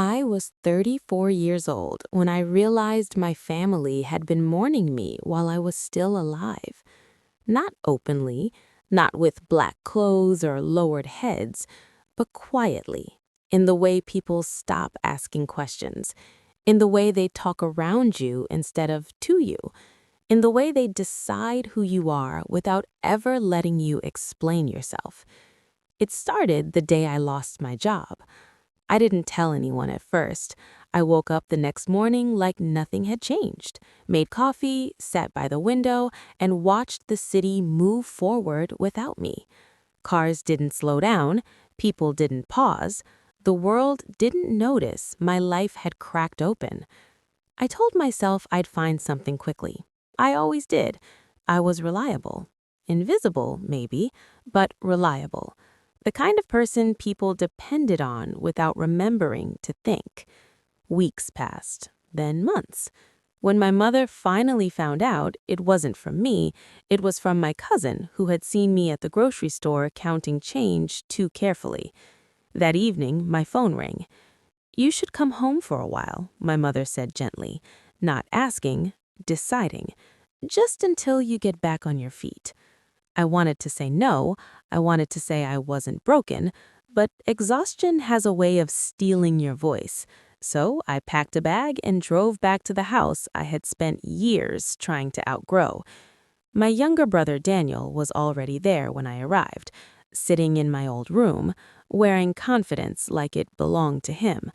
I was 34 years old when I realized my family had been mourning me while I was still alive. Not openly, not with black clothes or lowered heads, but quietly, in the way people stop asking questions, in the way they talk around you instead of to you, in the way they decide who you are without ever letting you explain yourself. It started the day I lost my job. I didn't tell anyone at first. I woke up the next morning like nothing had changed, made coffee, sat by the window, and watched the city move forward without me. Cars didn't slow down, people didn't pause, the world didn't notice my life had cracked open. I told myself I'd find something quickly. I always did. I was reliable. Invisible, maybe, but reliable. The kind of person people depended on without remembering to think. Weeks passed, then months. When my mother finally found out, it wasn't from me, it was from my cousin who had seen me at the grocery store counting change too carefully. That evening, my phone rang. "You should come home for a while," my mother said gently, not asking, deciding, "just until you get back on your feet." I wanted to say no, I wanted to say I wasn't broken, but exhaustion has a way of stealing your voice. So I packed a bag and drove back to the house I had spent years trying to outgrow. My younger brother Daniel was already there when I arrived, sitting in my old room, wearing confidence like it belonged to him.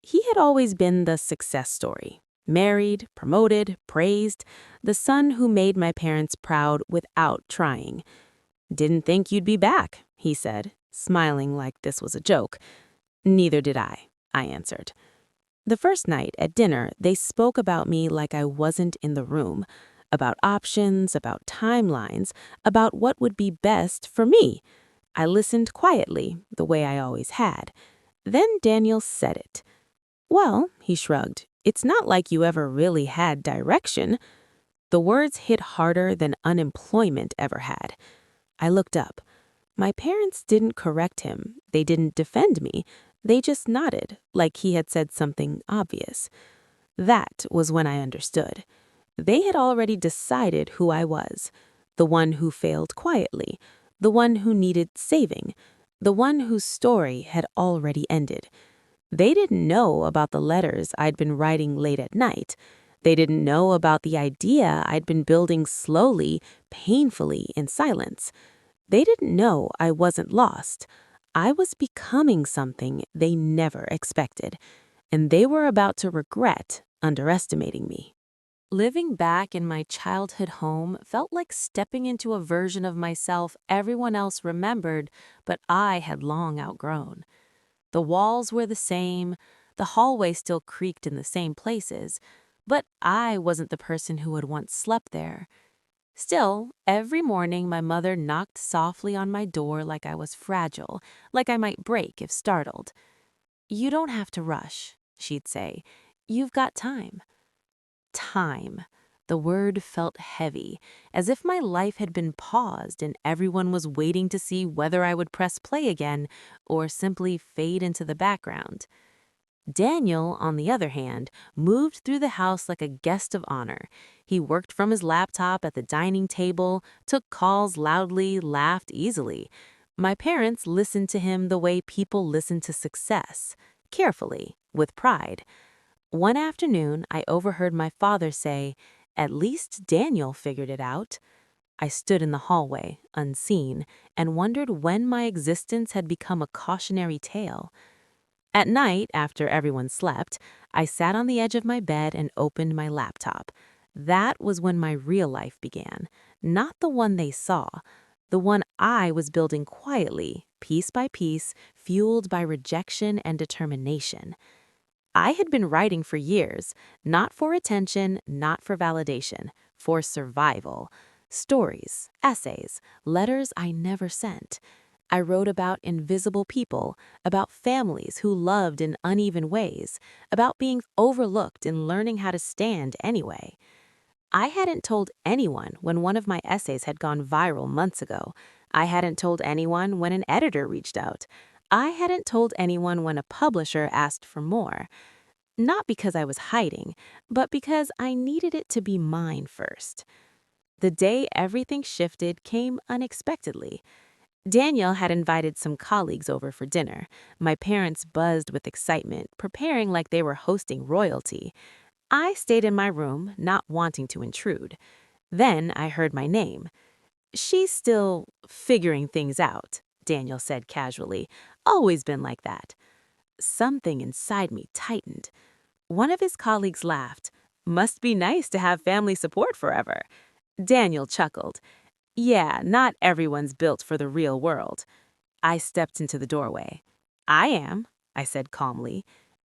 He had always been the success story. Married, promoted, praised, the son who made my parents proud without trying. "Didn't think you'd be back," he said, smiling like this was a joke. "Neither did I answered. The first night at dinner, they spoke about me like I wasn't in the room, about options, about timelines, about what would be best for me. I listened quietly, the way I always had. Then Daniel said it. "Well," he shrugged, "it's not like you ever really had direction." The words hit harder than unemployment ever had. I looked up. My parents didn't correct him. They didn't defend me. They just nodded, like he had said something obvious. That was when I understood. They had already decided who I was. The one who failed quietly. The one who needed saving. The one whose story had already ended. They didn't know about the letters I'd been writing late at night. They didn't know about the idea I'd been building slowly, painfully, in silence. They didn't know I wasn't lost. I was becoming something they never expected, and they were about to regret underestimating me. Living back in my childhood home felt like stepping into a version of myself everyone else remembered, but I had long outgrown. The walls were the same, the hallway still creaked in the same places, but I wasn't the person who had once slept there. Still, every morning my mother knocked softly on my door like I was fragile, like I might break if startled. "You don't have to rush," she'd say. "You've got time." Time. The word felt heavy, as if my life had been paused and everyone was waiting to see whether I would press play again or simply fade into the background. Daniel, on the other hand, moved through the house like a guest of honor. He worked from his laptop at the dining table, took calls loudly, laughed easily. My parents listened to him the way people listen to success, carefully, with pride. One afternoon, I overheard my father say, "At least Daniel figured it out." I stood in the hallway, unseen, and wondered when my existence had become a cautionary tale. At night, after everyone slept, I sat on the edge of my bed and opened my laptop. That was when my real life began, not the one they saw, the one I was building quietly, piece by piece, fueled by rejection and determination. I had been writing for years, not for attention, not for validation, for survival. Stories, essays, letters I never sent. I wrote about invisible people, about families who loved in uneven ways, about being overlooked and learning how to stand anyway. I hadn't told anyone when one of my essays had gone viral months ago. I hadn't told anyone when an editor reached out. I hadn't told anyone when a publisher asked for more, not because I was hiding, but because I needed it to be mine first. The day everything shifted came unexpectedly. Daniel had invited some colleagues over for dinner. My parents buzzed with excitement, preparing like they were hosting royalty. I stayed in my room, not wanting to intrude. Then I heard my name. "She's still figuring things out," Daniel said casually. "Always been like that." Something inside me tightened. One of his colleagues laughed. "Must be nice to have family support forever." Daniel chuckled. "Yeah, not everyone's built for the real world." I stepped into the doorway. "I am," I said calmly.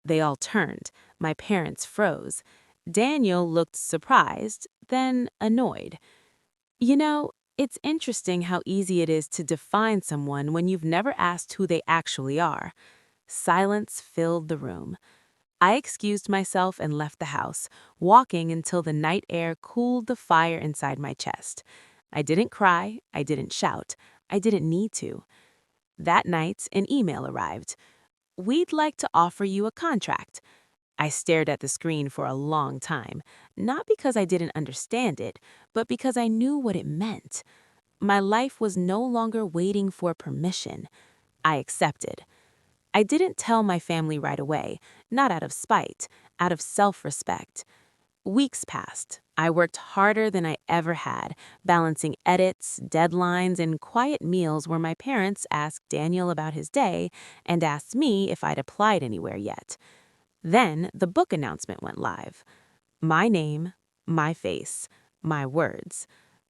They all turned. My parents froze. Daniel looked surprised, then annoyed. You know, it's interesting how easy it is to define someone when you've never asked who they actually are. Silence filled the room. I excused myself and left the house, walking until the night air cooled the fire inside my chest. I didn't cry, I didn't shout, I didn't need to. That night, an email arrived. "We'd like to offer you a contract." I stared at the screen for a long time, not because I didn't understand it, but because I knew what it meant. My life was no longer waiting for permission. I accepted. I didn't tell my family right away, not out of spite, out of self-respect. Weeks passed. I worked harder than I ever had, balancing edits, deadlines, and quiet meals where my parents asked Daniel about his day and asked me if I'd applied anywhere yet. Then the book announcement went live. My name, my face, my words.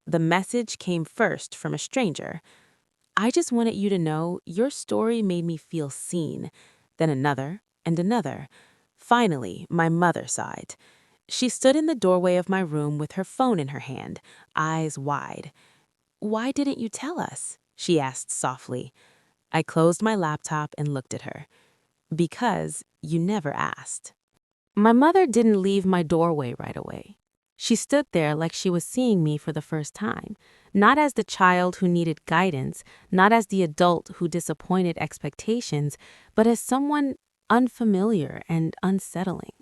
The message came first from a stranger. "I just wanted you to know your story made me feel seen." Then another and another. Finally, my mother saw it. She stood in the doorway of my room with her phone in her hand, eyes wide. "Why didn't you tell us?" she asked softly. I closed my laptop and looked at her. "Because you never asked." My mother didn't leave my doorway right away. She stood there like she was seeing me for the first time, not as the child who needed guidance, not as the adult who disappointed expectations, but as someone unfamiliar and unsettling.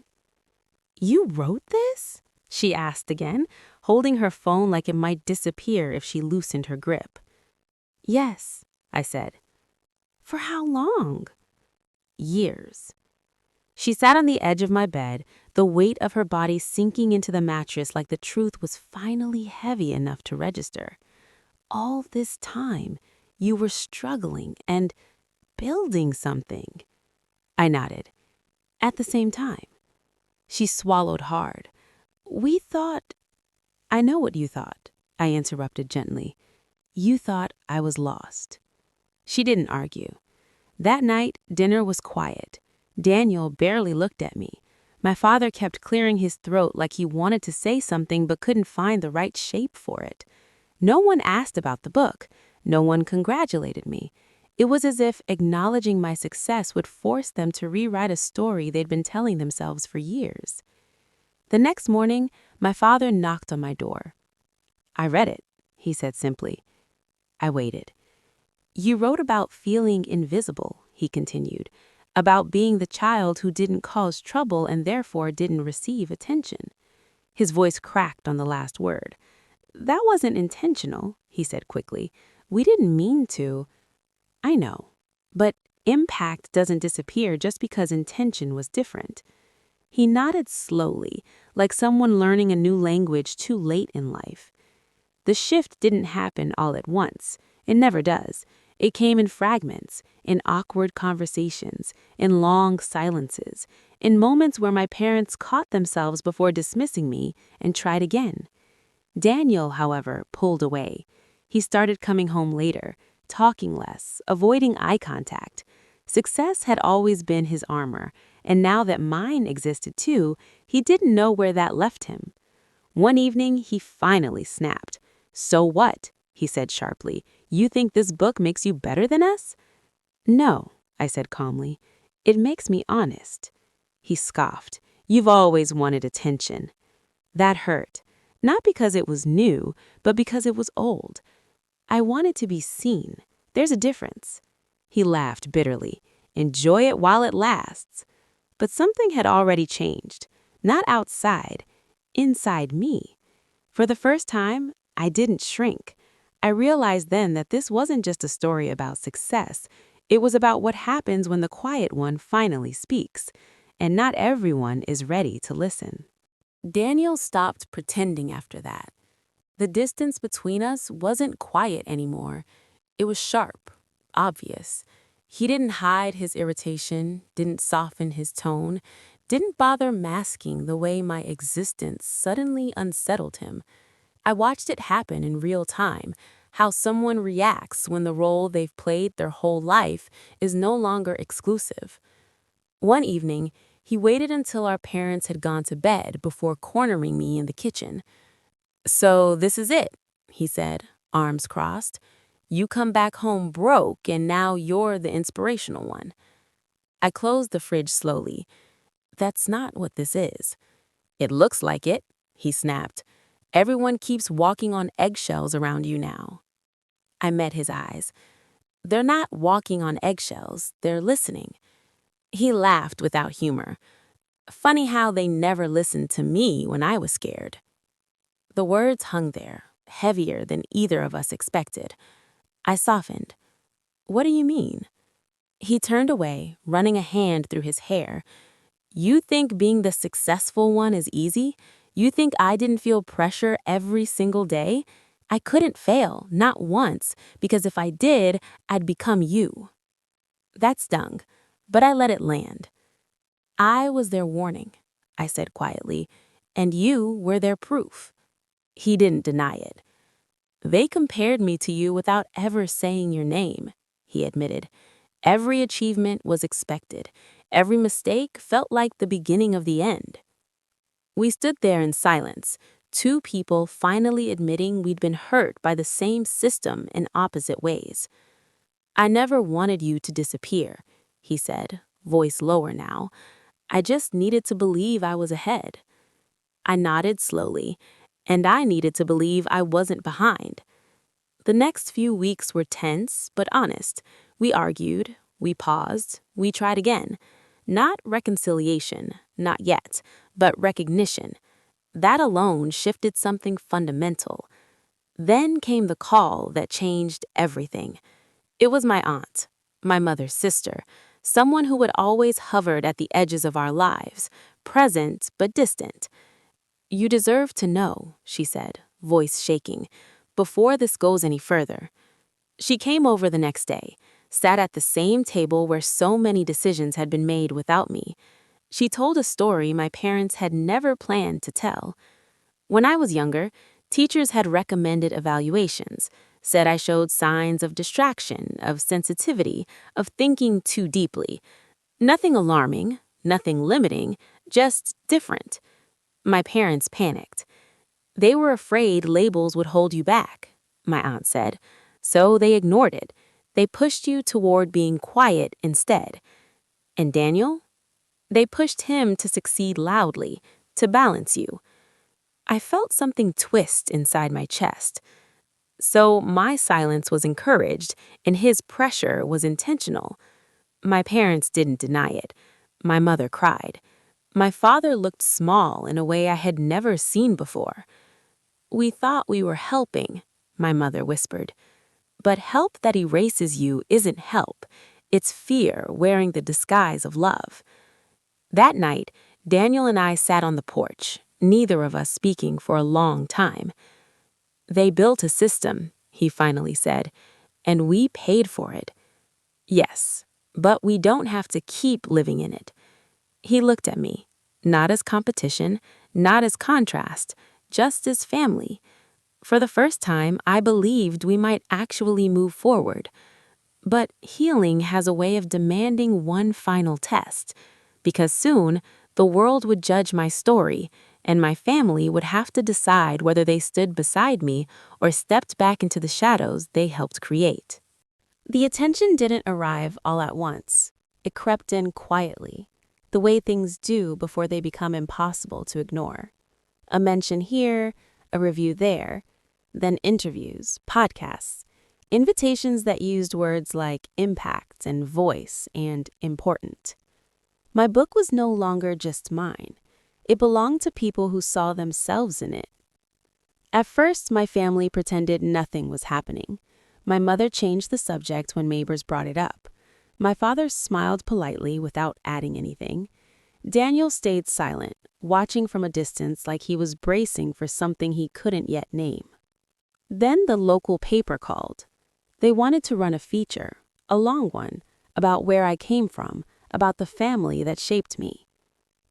"You wrote this?" she asked again, holding her phone like it might disappear if she loosened her grip. "Yes," I said. "For how long?" "Years." She sat on the edge of my bed, the weight of her body sinking into the mattress like the truth was finally heavy enough to register. "All this time, you were struggling and building something." I nodded. "At the same time." She swallowed hard. "We thought—" "I know what you thought," I interrupted gently. "You thought I was lost." She didn't argue. That night, dinner was quiet. Daniel barely looked at me. My father kept clearing his throat like he wanted to say something but couldn't find the right shape for it. No one asked about the book. No one congratulated me. It was as if acknowledging my success would force them to rewrite a story they'd been telling themselves for years. The next morning, my father knocked on my door. "I read it," he said simply. I waited. "You wrote about feeling invisible," he continued, "about being the child who didn't cause trouble and therefore didn't receive attention." His voice cracked on the last word. "That wasn't intentional," he said quickly. "We didn't mean to." "I know. But impact doesn't disappear just because intention was different." He nodded slowly, like someone learning a new language too late in life. "The shift didn't happen all at once. It never does. It came in fragments, in awkward conversations, in long silences, in moments where my parents caught themselves before dismissing me and tried again. Daniel, however, pulled away. He started coming home later, talking less, avoiding eye contact. Success had always been his armor, and now that mine existed too, he didn't know where that left him. One evening, he finally snapped. "So what?" he said sharply. "You think this book makes you better than us?" "No," I said calmly. "It makes me honest." He scoffed. "You've always wanted attention." That hurt, not because it was new, but because it was old. I wanted to be seen. There's a difference. He laughed bitterly. Enjoy it while it lasts. But something had already changed. Not outside, inside me. For the first time, I didn't shrink. I realized then that this wasn't just a story about success. It was about what happens when the quiet one finally speaks. And not everyone is ready to listen. Daniel stopped pretending after that. The distance between us wasn't quiet anymore. It was sharp, obvious. He didn't hide his irritation, didn't soften his tone, didn't bother masking the way my existence suddenly unsettled him. I watched it happen in real time, how someone reacts when the role they've played their whole life is no longer exclusive. One evening, he waited until our parents had gone to bed before cornering me in the kitchen. "So this is it," he said, arms crossed. "You come back home broke and now you're the inspirational one." I closed the fridge slowly. "That's not what this is." "It looks like it," he snapped. "Everyone keeps walking on eggshells around you now." I met his eyes. "They're not walking on eggshells, they're listening." He laughed without humor. "Funny how they never listened to me when I was scared." The words hung there, heavier than either of us expected. I softened. "What do you mean?" He turned away, running a hand through his hair. "You think being the successful one is easy? You think I didn't feel pressure every single day? I couldn't fail, not once, because if I did, I'd become you." That stung, but I let it land. "I was their warning," I said quietly, "and you were their proof." He didn't deny it. "They compared me to you without ever saying your name," he admitted. "Every achievement was expected. Every mistake felt like the beginning of the end." We stood there in silence, two people finally admitting we'd been hurt by the same system in opposite ways. "I never wanted you to disappear," he said, voice lower now. "I just needed to believe I was ahead." I nodded slowly, and I needed to believe I wasn't behind. The next few weeks were tense but honest. We argued, we paused, we tried again. Not reconciliation, not yet, but recognition. That alone shifted something fundamental. Then came the call that changed everything. It was my aunt, my mother's sister, someone who had always hovered at the edges of our lives, present but distant. "You deserve to know," she said, voice shaking, "before this goes any further." She came over the next day, sat at the same table where so many decisions had been made without me. She told a story my parents had never planned to tell. When I was younger, teachers had recommended evaluations, said I showed signs of distraction, of sensitivity, of thinking too deeply. Nothing alarming, nothing limiting, just different. My parents panicked. "They were afraid labels would hold you back," my aunt said. "So they ignored it. They pushed you toward being quiet instead." And Daniel? "They pushed him to succeed loudly, to balance you." I felt something twist inside my chest. So my silence was encouraged, and his pressure was intentional. My parents didn't deny it. My mother cried. My father looked small in a way I had never seen before. "We thought we were helping," my mother whispered. "But help that erases you isn't help. It's fear wearing the disguise of love." That night, Daniel and I sat on the porch, neither of us speaking for a long time. "They built a system," he finally said, "and we paid for it." "Yes, but we don't have to keep living in it." He looked at me, not as competition, not as contrast, just as family. For the first time, I believed we might actually move forward. But healing has a way of demanding one final test, because soon the world would judge my story, and my family would have to decide whether they stood beside me or stepped back into the shadows they helped create. The attention didn't arrive all at once. It crept in quietly, the way things do before they become impossible to ignore. A mention here, a review there, then interviews, podcasts. Invitations that used words like impact and voice and important. My book was no longer just mine. It belonged to people who saw themselves in it. At first, my family pretended nothing was happening. My mother changed the subject when neighbors brought it up. My father smiled politely without adding anything. Daniel stayed silent, watching from a distance like he was bracing for something he couldn't yet name. Then the local paper called. They wanted to run a feature, a long one, about where I came from, about the family that shaped me.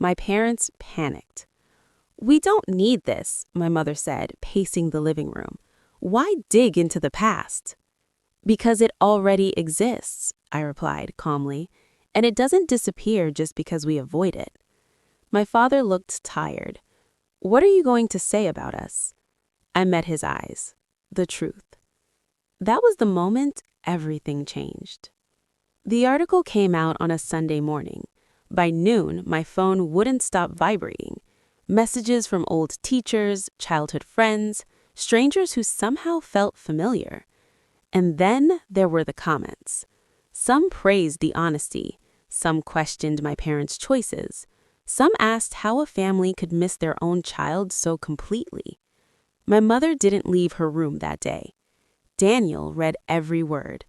My parents panicked. "We don't need this," my mother said, pacing the living room. "Why dig into the past?" "Because it already exists," I replied calmly, "and it doesn't disappear just because we avoid it." My father looked tired. "What are you going to say about us?" I met his eyes. The truth. That was the moment everything changed. The article came out on a Sunday morning. By noon, my phone wouldn't stop vibrating. Messages from old teachers, childhood friends, strangers who somehow felt familiar. And then there were the comments. Some praised the honesty. Some questioned my parents' choices. Some asked how a family could miss their own child so completely. My mother didn't leave her room that day. Daniel read every word.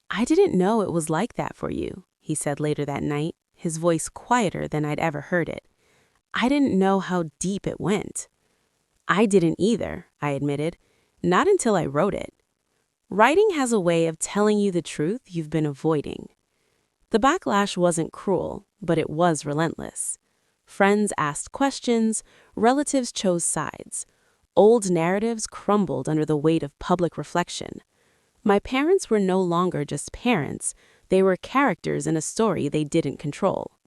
"I didn't know it was like that for you," he said later that night, his voice quieter than I'd ever heard it. "I didn't know how deep it went." "I didn't either," I admitted. "Not until I wrote it." Writing has a way of telling you the truth you've been avoiding. The backlash wasn't cruel, but it was relentless. Friends asked questions, relatives chose sides. Old narratives crumbled under the weight of public reflection. My parents were no longer just parents, they were characters in a story they didn't control.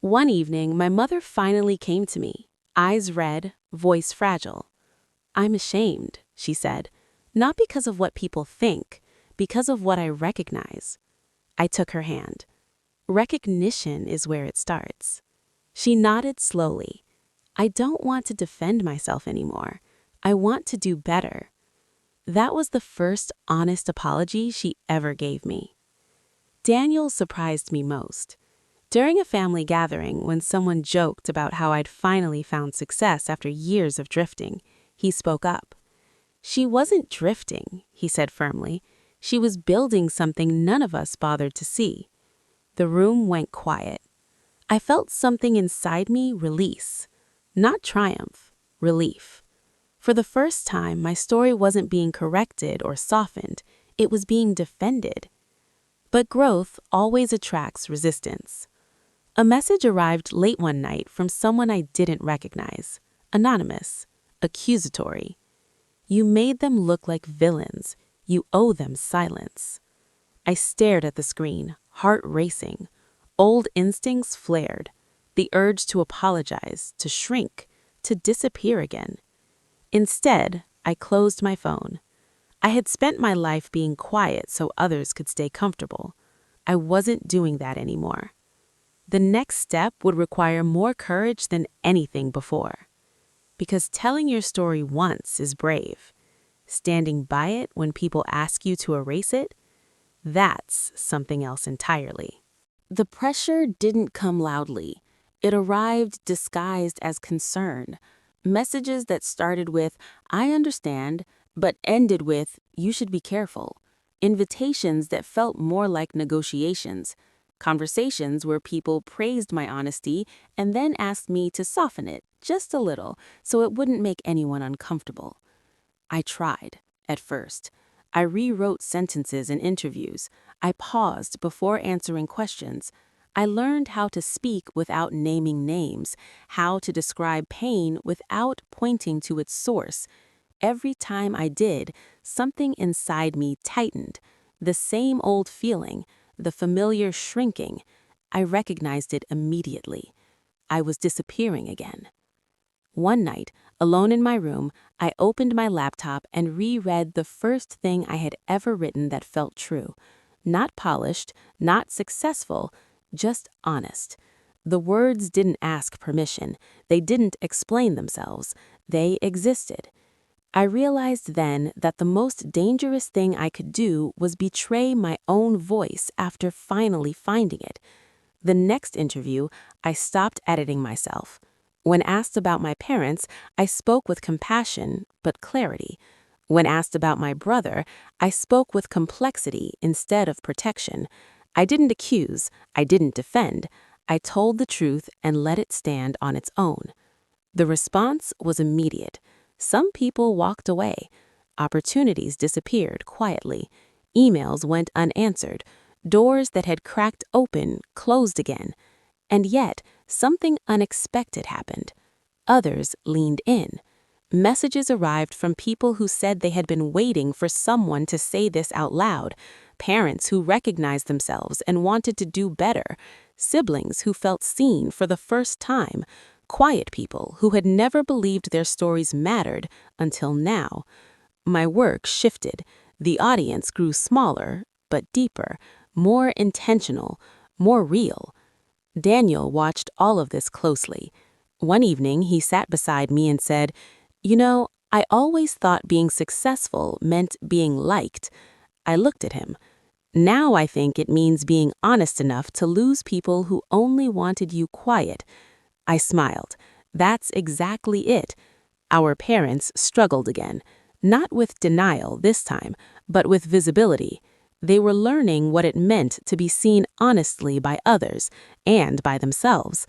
One evening, my mother finally came to me, eyes red, voice fragile. "I'm ashamed," she said, "not because of what people think, because of what I recognize." I took her hand. "Recognition is where it starts." She nodded slowly. "I don't want to defend myself anymore. I want to do better." That was the first honest apology she ever gave me. Daniel surprised me most. During a family gathering, when someone joked about how I'd finally found success after years of drifting, he spoke up. "She wasn't drifting," he said firmly. "She was building something none of us bothered to see." The room went quiet. I felt something inside me release. Not triumph, relief. For the first time, my story wasn't being corrected or softened. It was being defended. But growth always attracts resistance. A message arrived late one night from someone I didn't recognize. Anonymous. Accusatory. "You made them look like villains. You owe them silence." I stared at the screen, heart racing. Old instincts flared. The urge to apologize, to shrink, to disappear again. Instead, I closed my phone. I had spent my life being quiet so others could stay comfortable. I wasn't doing that anymore. The next step would require more courage than anything before. Because telling your story once is brave. Standing by it when people ask you to erase it, that's something else entirely. The pressure didn't come loudly. It arrived disguised as concern. Messages that started with, "I understand," but ended with, "You should be careful." Invitations that felt more like negotiations. Conversations where people praised my honesty and then asked me to soften it just a little so it wouldn't make anyone uncomfortable. I tried, at first. I rewrote sentences in interviews. I paused before answering questions. I learned how to speak without naming names, how to describe pain without pointing to its source. Every time I did, something inside me tightened. The same old feeling, the familiar shrinking. I recognized it immediately. I was disappearing again. One night, alone in my room, I opened my laptop and reread the first thing I had ever written that felt true. Not polished, not successful, just honest. The words didn't ask permission. They didn't explain themselves. They existed. I realized then that the most dangerous thing I could do was betray my own voice after finally finding it. The next interview, I stopped editing myself. When asked about my parents, I spoke with compassion but clarity. When asked about my brother, I spoke with complexity instead of protection. I didn't accuse, I didn't defend. I told the truth and let it stand on its own. The response was immediate. Some people walked away. Opportunities disappeared quietly. Emails went unanswered. Doors that had cracked open closed again. And yet, something unexpected happened. Others leaned in. Messages arrived from people who said they had been waiting for someone to say this out loud, parents who recognized themselves and wanted to do better, siblings who felt seen for the first time, quiet people who had never believed their stories mattered until now. My work shifted. The audience grew smaller, but deeper, more intentional, more real. Daniel watched all of this closely. One evening, he sat beside me and said, "You know, I always thought being successful meant being liked." I looked at him. "Now I think it means being honest enough to lose people who only wanted you quiet." I smiled. That's exactly it. Our parents struggled again, not with denial this time, but with visibility. They were learning what it meant to be seen honestly by others and by themselves.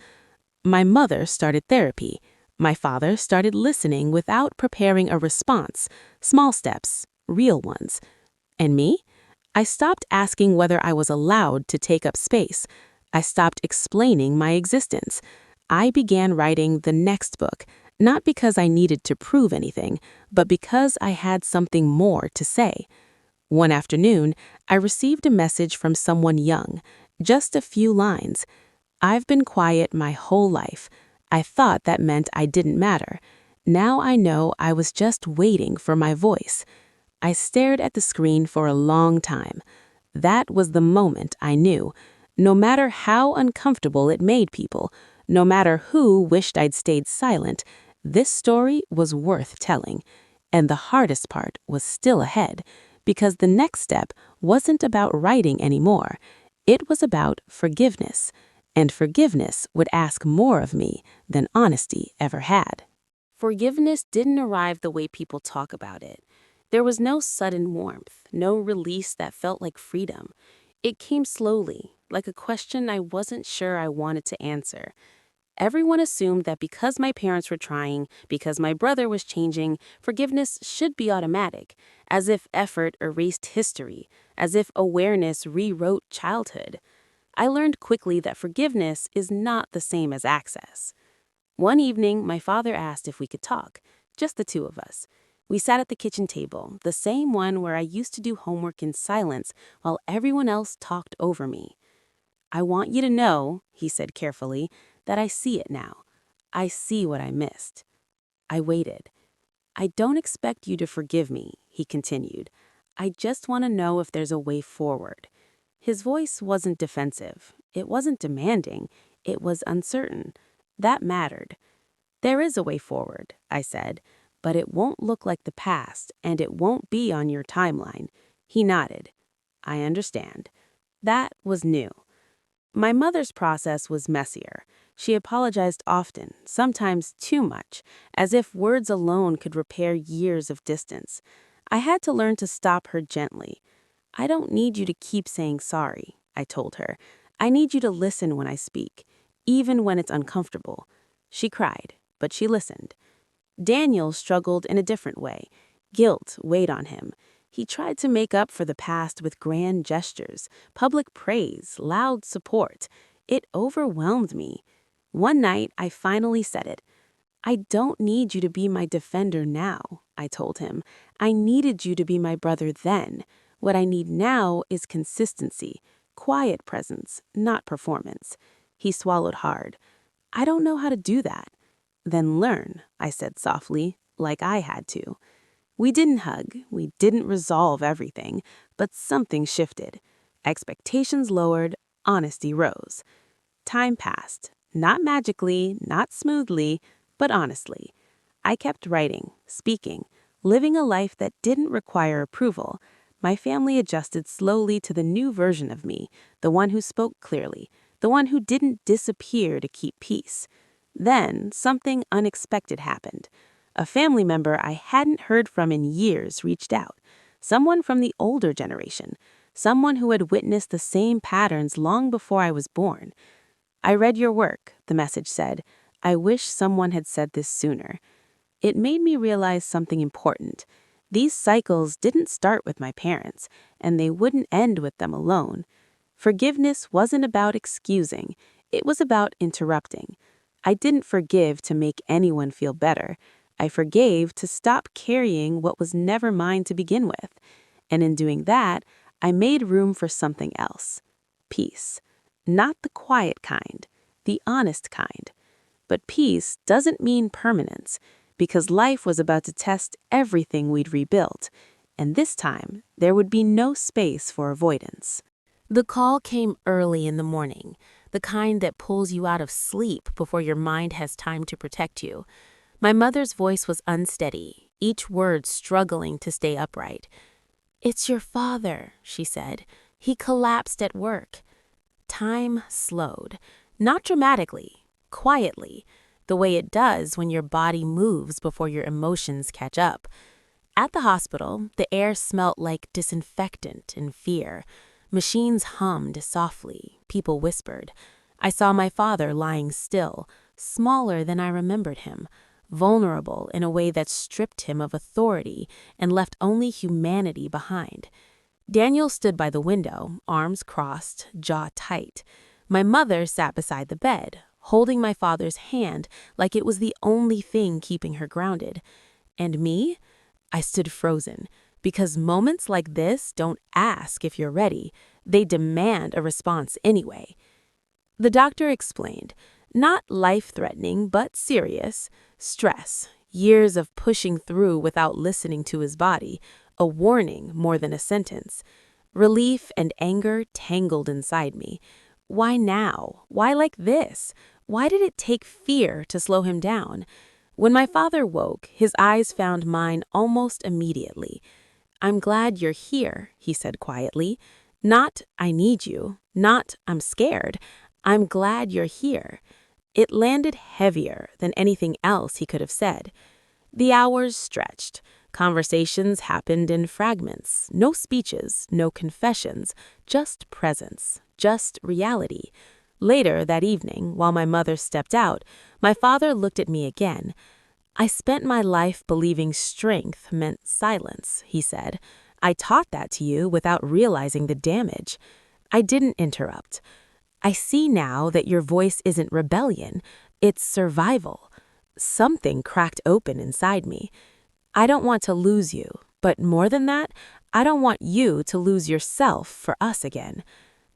My mother started therapy. My father started listening without preparing a response, small steps, real ones. And me? I stopped asking whether I was allowed to take up space. I stopped explaining my existence. I began writing the next book, not because I needed to prove anything, but because I had something more to say. One afternoon, I received a message from someone young, just a few lines. "I've been quiet my whole life. I thought that meant I didn't matter. Now I know I was just waiting for my voice." I stared at the screen for a long time. That was the moment I knew. No matter how uncomfortable it made people, no matter who wished I'd stayed silent, this story was worth telling. And the hardest part was still ahead, because the next step wasn't about writing anymore. It was about forgiveness. And forgiveness would ask more of me than honesty ever had. Forgiveness didn't arrive the way people talk about it. There was no sudden warmth, no release that felt like freedom. It came slowly, like a question I wasn't sure I wanted to answer. Everyone assumed that because my parents were trying, because my brother was changing, forgiveness should be automatic, as if effort erased history, as if awareness rewrote childhood. I learned quickly that forgiveness is not the same as access. One evening, my father asked if we could talk, just the two of us. We sat at the kitchen table, the same one where I used to do homework in silence while everyone else talked over me. "I want you to know," he said carefully, "that I see it now. I see what I missed." I waited. "I don't expect you to forgive me," he continued. "I just want to know if there's a way forward." His voice wasn't defensive. It wasn't demanding. It was uncertain. That mattered. "There is a way forward," I said, "but it won't look like the past, and it won't be on your timeline." He nodded. "I understand." That was new. My mother's process was messier. She apologized often, sometimes too much, as if words alone could repair years of distance. I had to learn to stop her gently. "I don't need you to keep saying sorry," I told her. "I need you to listen when I speak, even when it's uncomfortable." She cried, but she listened. Daniel struggled in a different way. Guilt weighed on him. He tried to make up for the past with grand gestures, public praise, loud support. It overwhelmed me. One night, I finally said it. "I don't need you to be my defender now," I told him. "I needed you to be my brother then. What I need now is consistency, quiet presence, not performance." He swallowed hard. "I don't know how to do that." "Then learn," I said softly, like I had to. We didn't hug, we didn't resolve everything, but something shifted. Expectations lowered, honesty rose. Time passed, not magically, not smoothly, but honestly. I kept writing, speaking, Living a life that didn't require approval, my family adjusted slowly to the new version of me, the one who spoke clearly, the one who didn't disappear to keep peace. Then, something unexpected happened. A family member I hadn't heard from in years reached out. Someone from the older generation. Someone who had witnessed the same patterns long before I was born. "I read your work," the message said. "I wish someone had said this sooner." It made me realize something important. These cycles didn't start with my parents, and they wouldn't end with them alone. Forgiveness wasn't about excusing, it was about interrupting. I didn't forgive to make anyone feel better. I forgave to stop carrying what was never mine to begin with. And in doing that, I made room for something else. Peace. Not the quiet kind, the honest kind. But peace doesn't mean permanence, because life was about to test everything we'd rebuilt, and this time there would be no space for avoidance. The call came early in the morning, the kind that pulls you out of sleep before your mind has time to protect you. My mother's voice was unsteady, each word struggling to stay upright. "It's your father," she said. "He collapsed at work." Time slowed, not dramatically, quietly, the way it does when your body moves before your emotions catch up. At the hospital, the air smelt like disinfectant and fear. Machines hummed softly, people whispered. I saw my father lying still, smaller than I remembered him, vulnerable in a way that stripped him of authority and left only humanity behind. Daniel stood by the window, arms crossed, jaw tight. My mother sat beside the bed, holding my father's hand like it was the only thing keeping her grounded. And me? I stood frozen, because moments like this don't ask if you're ready. They demand a response anyway. The doctor explained, not life-threatening, but serious. Stress, years of pushing through without listening to his body, a warning more than a sentence. Relief and anger tangled inside me. Why now? Why like this? Why did it take fear to slow him down? When my father woke, his eyes found mine almost immediately. "I'm glad you're here," he said quietly. Not, "I need you," not, "I'm scared." "I'm glad you're here." It landed heavier than anything else he could have said. The hours stretched. Conversations happened in fragments. No speeches, no confessions, just presence, just reality. Later that evening, while my mother stepped out, my father looked at me again. "I spent my life believing strength meant silence," he said. "I taught that to you without realizing the damage." I didn't interrupt. "I see now that your voice isn't rebellion, it's survival." Something cracked open inside me. I don't want to lose you, but more than that, I don't want you to lose yourself for us again.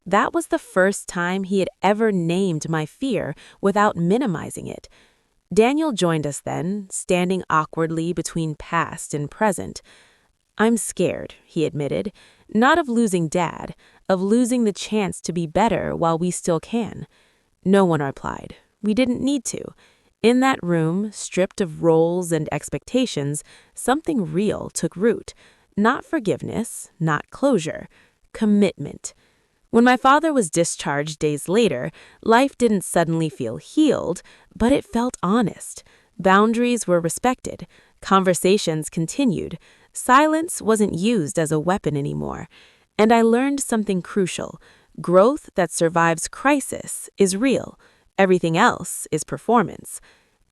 That was the first time he had ever named my fear without minimizing it. Daniel joined us then, standing awkwardly between past and present. "I'm scared," he admitted, "not of losing Dad, of losing the chance to be better while we still can." No one replied. We didn't need to. In that room, stripped of roles and expectations, something real took root. Not forgiveness, not closure, commitment. When my father was discharged days later, life didn't suddenly feel healed, but it felt honest. Boundaries were respected. Conversations continued. Silence wasn't used as a weapon anymore. And I learned something crucial. Growth that survives crisis is real. Everything else is performance.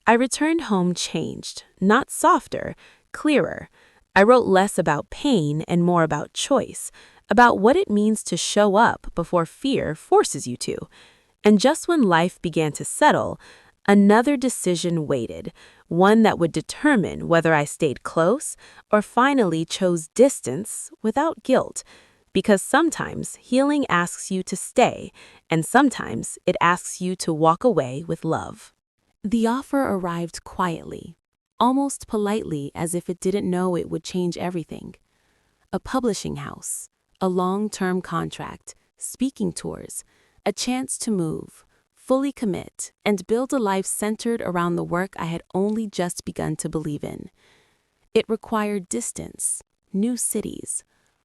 I returned home changed, not softer, clearer. I wrote less about pain and more about choice, about what it means to show up before fear forces you to. And just when life began to settle, another decision waited, one that would determine whether I stayed close or finally chose distance without guilt. Because sometimes healing asks you to stay, and sometimes it asks you to walk away with love. The offer arrived quietly, almost politely, as if it didn't know it would change everything. A publishing house, a long-term contract, speaking tours, a chance to move, fully commit, and build a life centered around the work I had only just begun to believe in. It required distance, new cities,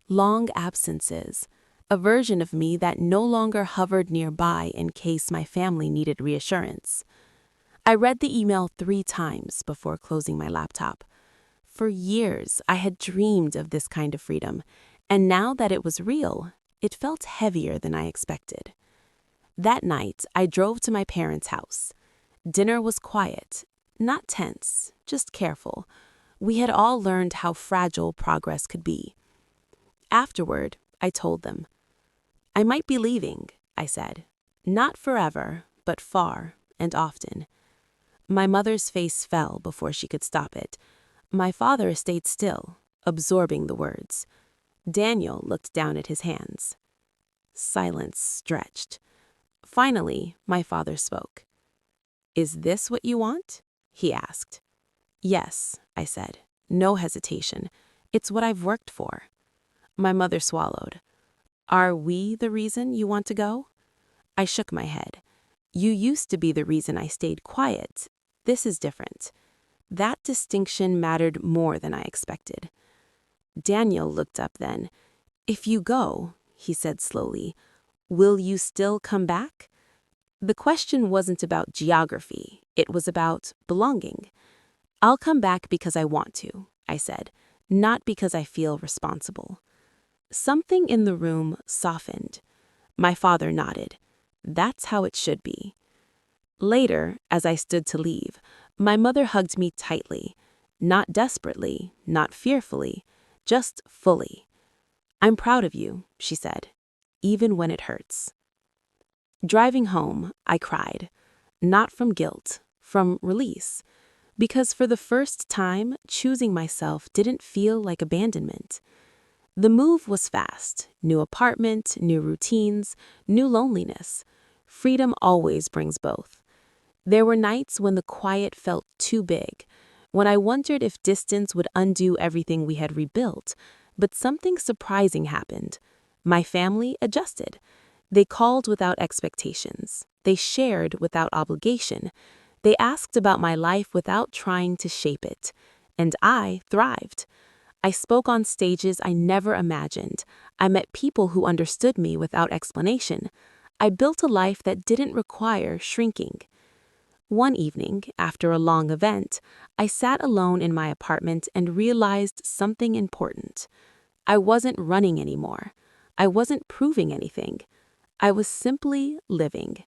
long absences, a version of me that no longer hovered nearby in case my family needed reassurance. I read the email 3 times before closing my laptop. For years, I had dreamed of this kind of freedom, and now that it was real, it felt heavier than I expected. That night, I drove to my parents' house. Dinner was quiet, not tense, just careful. We had all learned how fragile progress could be. Afterward, I told them. I might be leaving, I said. Not forever, but far and often. My mother's face fell before she could stop it. My father stayed still, absorbing the words. Daniel looked down at his hands. Silence stretched. Finally, my father spoke. Is this what you want? He asked. Yes, I said. No hesitation. It's what I've worked for. My mother swallowed. Are we the reason you want to go? I shook my head. You used to be the reason I stayed quiet. This is different. That distinction mattered more than I expected. Daniel looked up then. If you go, he said slowly, will you still come back? The question wasn't about geography. It was about belonging. I'll come back because I want to, I said, not because I feel responsible. Something in the room softened. My father nodded. That's how it should be. Later, as I stood to leave, my mother hugged me tightly, not desperately, not fearfully, just fully. I'm proud of you, she said, even when it hurts. Driving home, I cried, not from guilt, from release, because for the first time, choosing myself didn't feel like abandonment. The move was fast, new apartment, new routines, new loneliness. Freedom always brings both. There were nights when the quiet felt too big, when I wondered if distance would undo everything we had rebuilt, but something surprising happened. My family adjusted. They called without expectations. They shared without obligation. They asked about my life without trying to shape it. And I thrived. I spoke on stages I never imagined. I met people who understood me without explanation. I built a life that didn't require shrinking. One evening, after a long event, I sat alone in my apartment and realized something important. I wasn't running anymore. I wasn't proving anything. I was simply living.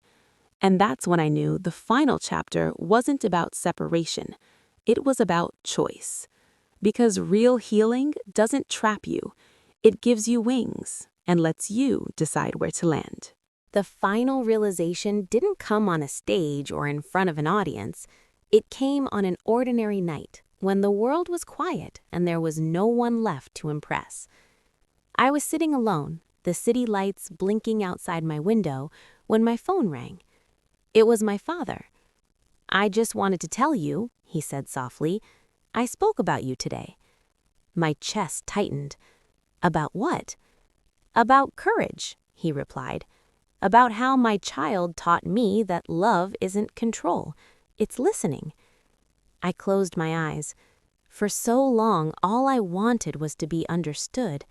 And that's when I knew the final chapter wasn't about separation. It was about choice. Because real healing doesn't trap you. It gives you wings and lets you decide where to land. The final realization didn't come on a stage or in front of an audience. It came on an ordinary night when the world was quiet and there was no one left to impress. I was sitting alone, the city lights blinking outside my window, when my phone rang. It was my father. I just wanted to tell you, he said softly, I spoke about you today. My chest tightened. About what? About courage, he replied. About how my child taught me that love isn't control, it's listening. I closed my eyes. For so long, all I wanted was to be understood.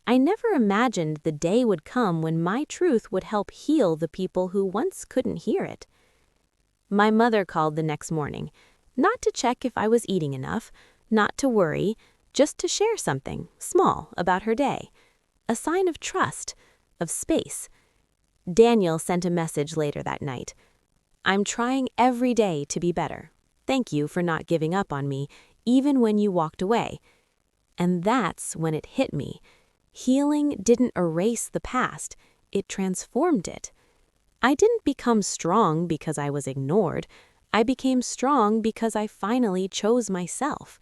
I never imagined the day would come when my truth would help heal the people who once couldn't hear it. My mother called the next morning, not to check if I was eating enough, not to worry, just to share something small about her day. A sign of trust, of space. Daniel sent a message later that night. I'm trying every day to be better. Thank you for not giving up on me, even when you walked away. And that's when it hit me. Healing didn't erase the past, it transformed it. I didn't become strong because I was ignored. I became strong because I finally chose myself.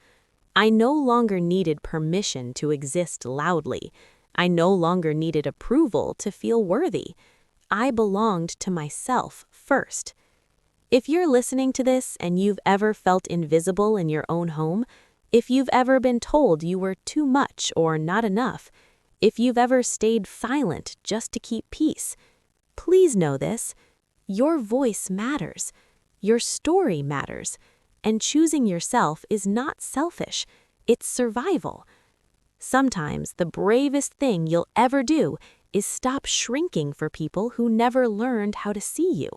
I no longer needed permission to exist loudly. I no longer needed approval to feel worthy. I belonged to myself first. If you're listening to this and you've ever felt invisible in your own home, if you've ever been told you were too much or not enough, if you've ever stayed silent just to keep peace, please know this. Your voice matters. Your story matters. And choosing yourself is not selfish. It's survival. Sometimes the bravest thing you'll ever do is stop shrinking for people who never learned how to see you.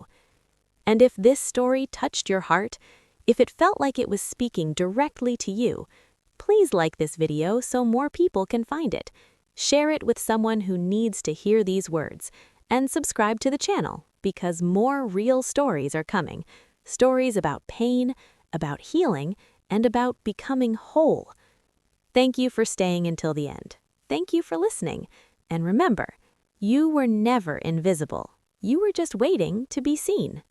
And if this story touched your heart, if it felt like it was speaking directly to you, please like this video so more people can find it. Share it with someone who needs to hear these words, and subscribe to the channel because more real stories are coming. Stories about pain, about healing, and about becoming whole. Thank you for staying until the end. Thank you for listening. And remember, you were never invisible. You were just waiting to be seen.